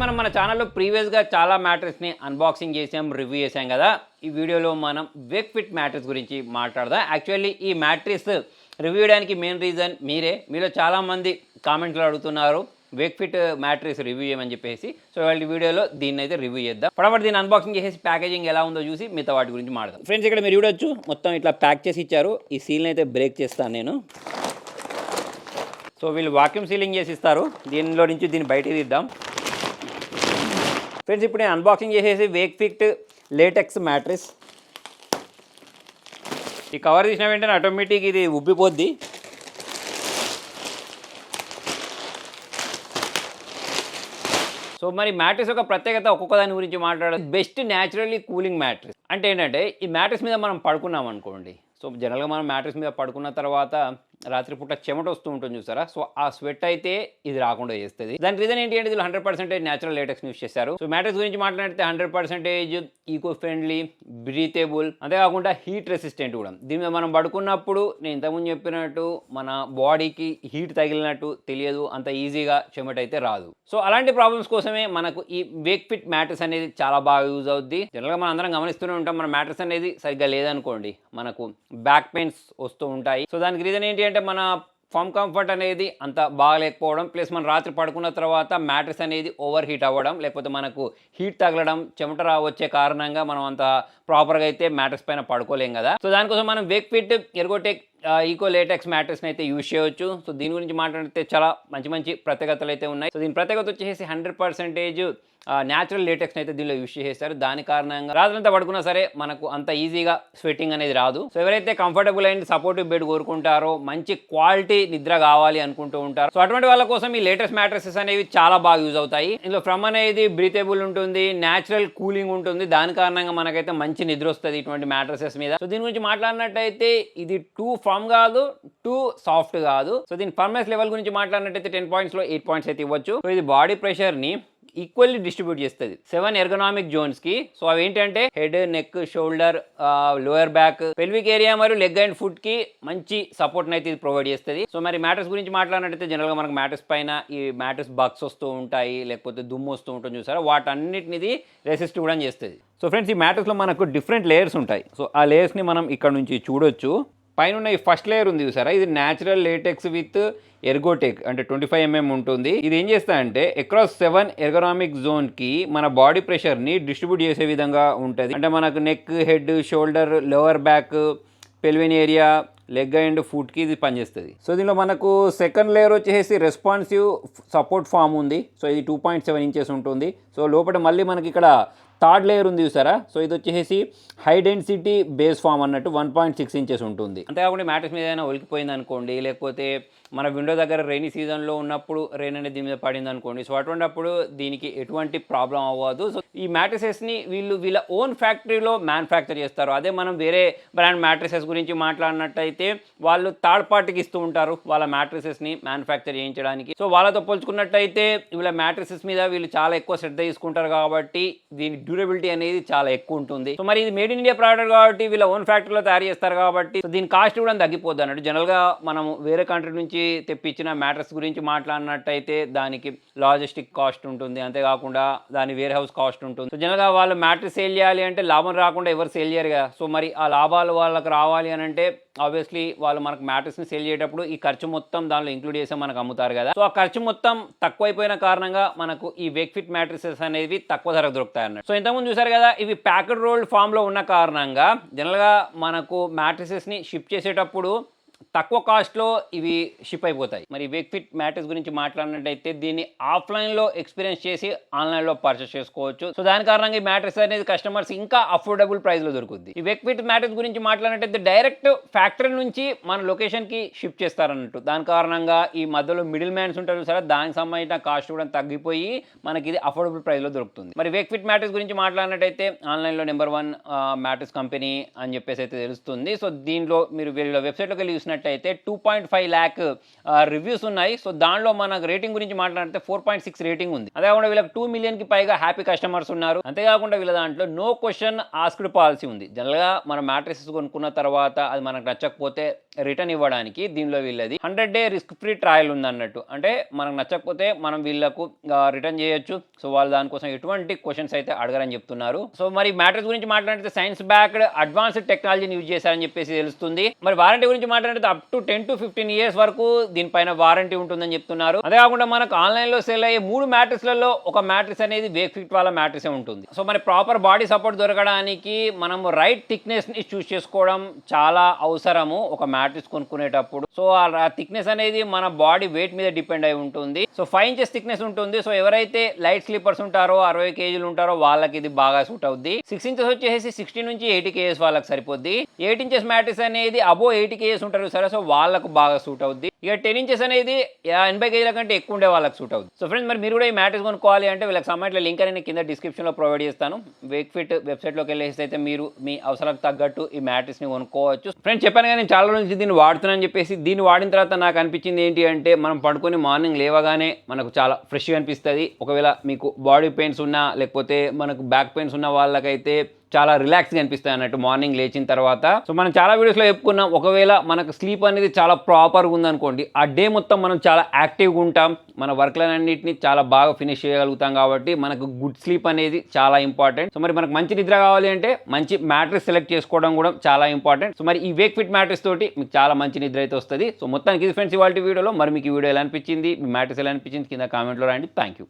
మనం మన ఛానల్లో ప్రీవియస్గా చాలా మ్యాట్రెస్ని అన్బాక్సింగ్ చేసాం, రివ్యూ చేసాం కదా. ఈ వీడియోలో మనం వేక్ఫిట్ మ్యాట్రెస్ గురించి మాట్లాడదాం. యాక్చువల్లీ ఈ మ్యాట్రెస్ రివ్యూ చేయడానికి మెయిన్ రీజన్ మీలో చాలామంది కామెంట్లో అడుగుతున్నారు వేక్ఫిట్ మ్యాట్రెస్ రివ్యూ చేయమని చెప్పేసి. సో వాళ్ళ వీడియోలో దీన్ని అయితే రివ్యూ చేద్దాం. ఫటాఫట్ దీన్ని అన్బాక్సింగ్ చేసేసి ప్యాకేజింగ్ ఎలా ఉందో చూసి మిగతా వాటి గురించి మాట్లాడదాం. ఫ్రెండ్స్, ఇక్కడ మీరు చూడొచ్చు మొత్తం ఇట్లా ప్యాక్ చేసి ఇచ్చారు. ఈ సీల్ని అయితే బ్రేక్ చేస్తాను నేను. సో వీళ్ళు వాక్యూమ్ సీలింగ్ చేసి ఇస్తారు. దీనిలో నుంచి దీన్ని బయటికి తీద్దాం. ఫ్రెండ్స్, ఇప్పుడు నేను అన్బాక్సింగ్ చేసేసి వేక్ఫిట్ లేటెక్స్ మ్యాట్రెస్. ఈ కవర్ తీసిన వెంటనే ఆటోమేటిక్ ఇది ఉబ్బిపోద్ది. సో మరి మ్యాట్రెస్ యొక్క ప్రత్యేకత ఒక్కొక్క దాని గురించి మాట్లాడాలి. బెస్ట్ న్యాచురల్లీ కూలింగ్ మ్యాట్రెస్ అంటే ఏంటంటే, ఈ మ్యాట్రెస్ మీద మనం పడుకున్నాం అనుకోండి. సో జనరల్గా మనం మ్యాట్రెస్ మీద పడుకున్న తర్వాత రాత్రిపూట చెమట వస్తూ ఉంటుంది చూసారా. సో ఆ స్వెట్ అయితే ఇది రాకుండా చేస్తుంది. దాని రీజన్ ఏంటి అంటే, ఇది 100% న్యాచురల్ లేటెక్స్ యూస్ చేశారు. సో మ్యాట్రెస్ గురించి మాట్లాడితే 100% ఈకో ఫ్రెండ్లీ, బ్రీతేబుల్, అంతేకాకుండా హీట్ రెసిస్టెంట్ కూడా. దీని మీద మనం పడుకున్నప్పుడు నేను ఇంతకుముందు చెప్పినట్టు మన బాడీకి హీట్ తగిలినట్టు తెలియదు, అంత ఈజీగా చెమట అయితే రాదు. సో అలాంటి ప్రాబ్లమ్స్ కోసమే మనకు ఈ వేక్ఫిట్ మ్యాట్రెస్ అనేది చాలా బాగా యూజ్ అవుద్ది. జనరల్గా మనం అందరం గమనిస్తూనే ఉంటాం, మన మ్యాట్రెస్ అనేది సరిగ్గా లేదనుకోండి మనకు బ్యాక్ పెయిన్స్ వస్తూ ఉంటాయి. సో దానికి రీజన్ ఏంటి అంటే, మన ఫామ్ కంఫర్ట్ అనేది అంత బాగలేకపోవడం, ప్లస్ మనం రాత్రి పడుకున్న తర్వాత మ్యాట్రెస్ అనేది ఓవర్ హీట్ అవ్వడం, లేకపోతే మనకు హీట్ తగలడం, చెమట వచ్చే కారణంగా మనం అంత ప్రాపర్గా అయితే మ్యాట్రెస్ పైన పడుకోలేం కదా. సో దానికోసం మనం వేక్ఫిట్ ఎర్గోటెక్ ఈకో లేటెక్స్ మ్యాట్రెస్ని అయితే యూజ్ చేయవచ్చు. సో దీని గురించి మాట్లాడితే చాలా మంచి ప్రత్యేకతలు అయితే ఉన్నాయి. సో దీని ప్రత్యేకత వచ్చేసి 100% న్యాచురల్ లేటెక్స్ని అయితే దీనిలో యూజ్ చేస్తారు. దాని కారణంగా రాత్రంతా పడుకున్నా సరే మనకు అంత ఈజీగా స్వెట్టింగ్ అనేది రాదు. సో ఎవరైతే కంఫర్టబుల్ అండ్ సపోర్టివ్ బెడ్ కోరుకుంటారో, మంచి క్వాలిటీ నిద్ర కావాలి అనుకుంటూ ఉంటారు, సో అటువంటి వాళ్ళ కోసం ఈ లేటెస్ట్ మ్యాట్రెసెస్ అనేవి చాలా బాగా యూజ్ అవుతాయి. ఇందులో ఫ్రమ్ అనేది బ్రీతేబుల్ ఉంటుంది, న్యాచురల్ కూలింగ్ ఉంటుంది. దాని కారణంగా మనకైతే మంచి నిద్ర వస్తుంది ఇటువంటి మ్యాట్రెసెస్ మీద. సో దీని గురించి మాట్లాడినట్టయితే ఇది టూ ఫర్మ్ కాదు, టూ సాఫ్ట్ కాదు. సో దీని ఫర్మ్నెస్ లెవెల్ గురించి మాట్లాడినట్టయితే 10 పాయింట్స్లో 8 పాయింట్స్ అయితే ఇవ్వచ్చు. సో ఇది బాడీ ప్రెషర్ని ఈక్వల్లీ డిస్ట్రిబ్యూట్ చేస్తుంది 7 ఎర్గనామిక్ జోన్స్కి. సో అవి ఏంటంటే head, neck, shoulder, lower back, pelvic area మరియు లెగ్ అండ్ ఫుట్ కి మంచి సపోర్ట్ని అయితే ఇది ప్రొవైడ్ చేస్తుంది. సో మరి మ్యాట్రెస్ గురించి మాట్లాడినట్టయితే జనరల్గా మనకు మ్యాట్రెస్ పైన ఈ మ్యాట్రెస్ బగ్స్ వస్తూ ఉంటాయి, లేకపోతే దుమ్ము వస్తూ ఉంటుంది చూసారా, వాటన్నిటిని రెసిస్ట్ కూడా చేస్తుంది. సో ఫ్రెండ్స్, ఈ మ్యాట్రెస్లో మనకు డిఫరెంట్ లేయర్స్ ఉంటాయి. సో ఆ లేయర్స్ని మనం ఇక్కడ నుంచి చూడొచ్చు. పైన ఈ ఫస్ట్ లేయర్ ఉంది చూసారా, ఇది న్యాచురల్ లేటెక్స్ విత్ ఎర్గోటెక్ అంటే 25 mm ఉంటుంది. ఇది ఏం చేస్తా అంటే అక్రాస్ 7 ఎర్గనామిక్ జోన్కి మన బాడీ ప్రెషర్ని డిస్ట్రిబ్యూట్ చేసే విధంగా ఉంటుంది. అంటే మనకు neck, head, shoulder, lower back, pelvic area, leg and ఫుట్కి ఇది పనిచేస్తుంది. సో దీనిలో మనకు సెకండ్ లేయర్ వచ్చేసి రెస్పాన్సివ్ సపోర్ట్ ఫామ్ ఉంది. సో ఇది 2.7 ఇంచెస్ ఉంటుంది. సో లోపల మళ్ళీ మనకి ఇక్కడ థర్డ్ లేయర్ ఉంది చూసారా. సో ఇది వచ్చేసి హై డెన్సిటీ బేస్ ఫామ్ అన్నట్టు 1.6 ఇంచెస్ ఉంటుంది. అంతేకాకుండా మ్యాట్రెస్ మీద ఏదైనా ఒలికిపోయింది అనుకోండి, లేకపోతే మన విండో దగ్గర రైనీ సీజన్లో ఉన్నప్పుడు రెయిన్ అనేది దీని మీద పడింది అనుకోండి, సో అటువంటిప్పుడు దీనికి ఎటువంటి ప్రాబ్లం అవ్వదు. సో ఈ మ్యాట్రెసెస్ని వీళ్ళ ఓన్ ఫ్యాక్టరీలో మ్యానుఫ్యాక్చర్ చేస్తారు. అదే మనం వేరే బ్రాండ్ మ్యాట్రెసెస్ గురించి మాట్లాడినట్టయితే వాళ్ళు థర్డ్ పార్టీకి ఇస్తూ ఉంటారు వాళ్ళ మ్యాట్రెసెస్ని మ్యానుఫ్యాక్చర్ చేయించడానికి. సో వాళ్ళతో పోల్చుకున్నట్టయితే వీళ్ళ మ్యాట్రెసెస్ మీద వీళ్ళు చాలా ఎక్కువ శ్రద్ధ తీసుకుంటారు కాబట్టి దీని డ్యూరబిలిటీ అనేది చాలా ఎక్కువ ఉంటుంది. సో మరి ఇది మేడ్ ఇన్ ఇండియా ప్రోడక్ట్ కాబట్టి వీళ్ళ ఓన్ ఫ్యాక్టరీలో తయారు చేస్తారు కాబట్టి సో దీని కాస్ట్ కూడా తగ్గిపోద్ది అన్నట్టు. జనరల్గా మనం వేరే కంట్రీ నుంచి తెప్పించిన మ్యాట్రెస్ గురించి మాట్లాడినట్టయితే దానికి లాజిస్టిక్ కాస్ట్ ఉంటుంది, అంతేకాకుండా దాని వేర్ హౌస్ కాస్ట్ ఉంటుంది. సో జనరల్గా వాళ్ళు మ్యాట్రెస్ సేల్ చేయాలి అంటే లాభం రాకుండా ఎవరు సేల్ చేయరు కదా. సో మరి ఆ లాభాలు వాళ్ళకి రావాలి అని అంటే ఆబ్వియస్లీ వాళ్ళు మనకు మ్యాట్రెస్ని సేల్ చేసేటప్పుడు ఈ ఖర్చు మొత్తం దానిలో ఇంక్లూడ్ చేసి మనకు అమ్ముతారు కదా. సో ఆ ఖర్చు మొత్తం తక్కువైపోయిన కారణంగా మనకు ఈ వేక్ఫిట్ మ్యాట్రెసెస్ అనేవి తక్కువ ధరకు దొరుకుతాయి అన్నట్టు. సో ఇంతకుముందు చూసారు కదా, ఇవి ప్యాకెడ్ రోల్డ్ ఫామ్లో ఉన్న కారణంగా జనరల్గా మనకు మ్యాట్రెసెస్ని షిప్ చేసేటప్పుడు తక్కువ కాస్ట్లో ఇవి షిప్ అయిపోతాయి. మరి వేక్ఫిట్ మ్యాట్రెస్ గురించి మాట్లాడినట్టయితే దీన్ని ఆఫ్లైన్లో ఎక్స్పీరియన్స్ చేసి ఆన్లైన్లో పర్చేస్ చేసుకోవచ్చు. సో దాని కారణంగా ఈ మ్యాట్రెస్ అనేది కస్టమర్స్ ఇంకా అఫోర్డబుల్ ప్రైస్లో దొరుకుతుంది. ఈ వేక్ఫిట్ మ్యాట్రెస్ గురించి మాట్లాడినట్టయితే డైరెక్ట్ ఫ్యాక్టరీ నుంచి మన లొకేషన్కి షిప్ చేస్తారన్నట్టు. దాని కారణంగా ఈ మధ్యలో మిడిల్ మ్యాన్స్ ఉంటారు సరే, దానికి సంబంధించిన కాస్ట్ కూడా తగ్గిపోయి మనకి ఇది అఫోర్డబుల్ ప్రైస్లో దొరుకుతుంది. మరి వేక్ఫిట్ మ్యాట్రెస్ గురించి మాట్లాడినట్టయితే ఆన్లైన్లో నెంబర్ 1 మ్యాట్రెస్ కంపెనీ అని చెప్పేసి అయితే తెలుస్తుంది. సో దీనిలో మీరు వీళ్ళ వెబ్సైట్లోకి వెళ్ళి చూసిన చేసినట్టయితే 2.5 ల్యాక్ రివ్యూస్ ఉన్నాయి. సో దానిలో మనకు రేటింగ్ గురించి మాట్లాడితే 4.6 రేటింగ్ ఉంది. అదే కాకుండా వీళ్ళకి 2 మిలియన్కి పైగా హ్యాపీ కస్టమర్స్ ఉన్నారు. అంతేకాకుండా వీళ్ళ దాంట్లో నో క్వశ్చన్ ఆస్క్డ్ పాలసీ ఉంది. జనరల్గా మనం మ్యాట్రెసెస్ కొనుక్కున్న తర్వాత అది మనకు నచ్చకపోతే రిటర్న్ ఇవ్వడానికి దీనిలో వీళ్ళది 100 డే రిస్క్ ఫ్రీ ట్రయల్ ఉంది అన్నట్టు. అంటే మనకు నచ్చకపోతే మనం వీళ్ళకు రిటర్న్ చేయొచ్చు. సో వాళ్ళు దానికోసం ఎటువంటి క్వశ్చన్స్ అయితే అడగరని చెప్తున్నారు. సో మరి మ్యాట్రెస్ గురించి మాట్లాడితే సైన్స్ బ్యాక్డ్ అడ్వాన్స్డ్ టెక్నాలజీని యూజ్ చేశారని చెప్పేసి తెలుస్తుంది. మరి వారంటీ గురించి మాట్లాడితే అప్ టు 10 to 15 ఇయర్స్ వరకు దీనిపైన వారంటీ ఉంటుందని చెప్తున్నారు. అదే కాకుండా మనకు ఆన్లైన్లో సేల్ అయ్యే 3 మ్యాట్రెస్లలో ఒక మ్యాట్రెస్ అనేది వేక్ ఫిట్ వాళ్ళ మ్యాట్రెస్ ఉంటుంది. సో మరి ప్రాపర్ బాడీ సపోర్ట్ దొరకడానికి మనం రైట్ థిక్నెస్ ని చూస్ చేసుకోవడం చాలా అవసరము ఒక మ్యాట్రెస్ కొనుక్కునేటప్పుడు. సో ఆ థిక్నెస్ అనేది మన బాడీ వెయిట్ మీద డిపెండ్ అయి ఉంటుంది. సో 5 ఇంచెస్ థిక్నెస్ ఉంటుంది. సో ఎవరైతే లైట్ స్లీపర్స్ ఉంటారో 60 కేజీలు ఉంటారో వాళ్ళకి ఇది బాగా సూట్ అవుద్ది. 6 ఇంచెస్ వచ్చేసి 60 నుంచి 80 కేజెస్ వాళ్ళకి సరిపోద్ది. 8 ఇంచెస్ మ్యాట్రెస్ అనేది అబో 80 కేజెస్ ఉంటారు సరే, సో వాళ్ళకు బాగా సూట్ అవుద్ది. ఇక 10 ఇంచెస్ అనేది 80 కేజీల కంటే ఎక్కువ ఉండే వాళ్ళకి సూట్ అవుతుంది. సో ఫ్రెండ్స్ మరి మీరు కూడా ఈ మ్యాట్రెస్ కొనుక్కోవాలి అంటే వీళ్ళకి సంబంధించిన లింక్ అనేది కింద డిస్క్రిప్షన్లో ప్రొవైడ్ చేస్తాను. వేక్ ఫిట్ వెబ్సైట్లోకి వెళ్ళేసి అయితే మీరు మీ అవసరాలకు తగ్గట్టు ఈ మ్యాట్రెస్ని కొనుక్కోవచ్చు. ఫ్రెండ్స్ చెప్పాను కానీ నేను చాలా రోజుల నుంచి దీన్ని వాడుతున్నాను చెప్పేసి, దీన్ని వాడిన తర్వాత నాకు అనిపించింది ఏంటి అంటే మనం పడుకొని మార్నింగ్ లేవగానే మనకు చాలా ఫ్రెష్గా అనిపిస్తుంది. ఒకవేళ మీకు బాడీ పెయిన్స్ ఉన్నా లేకపోతే మనకు బ్యాక్ పెయిన్స్ ఉన్న వాళ్ళకైతే చాలా రిలాక్స్గా అనిపిస్తాయి అన్నట్టు మార్నింగ్ లేచిన తర్వాత. సో మనం చాలా వీడియోస్లో చెప్పుకున్నాం, ఒకవేళ మనకు స్లీప్ అనేది చాలా ప్రాపర్గా ఉందనుకోండి ఆ డే మొత్తం మనం చాలా యాక్టివ్గా ఉంటాం, మన వర్క్లన్నింటినీ చాలా బాగా ఫినిష్ చేయగలుగుతాం. కాబట్టి మనకు గుడ్ స్లీప్ అనేది చాలా ఇంపార్టెంట్. సో మరి మనకు మంచి నిద్ర కావాలి అంటే మంచి మ్యాట్రెస్ సెలెక్ట్ చేసుకోవడం కూడా చాలా ఇంపార్టెంట్. సో మరి ఈ వేక్ ఫిట్ మ్యాట్రెస్ తోటి మీకు చాలా మంచి నిద్ర అయితే వస్తుంది. సో మొత్తానికి ఇది ఫ్రెండ్స్ ఇవాళ వీడియోలో. మరి మీకు ఈ వీడియో ఎలా అనిపించింది, మీ మ్యాట్రెస్ ఎలా అనిపించింది కింద కామెంట్లో రాయండి. Thank you.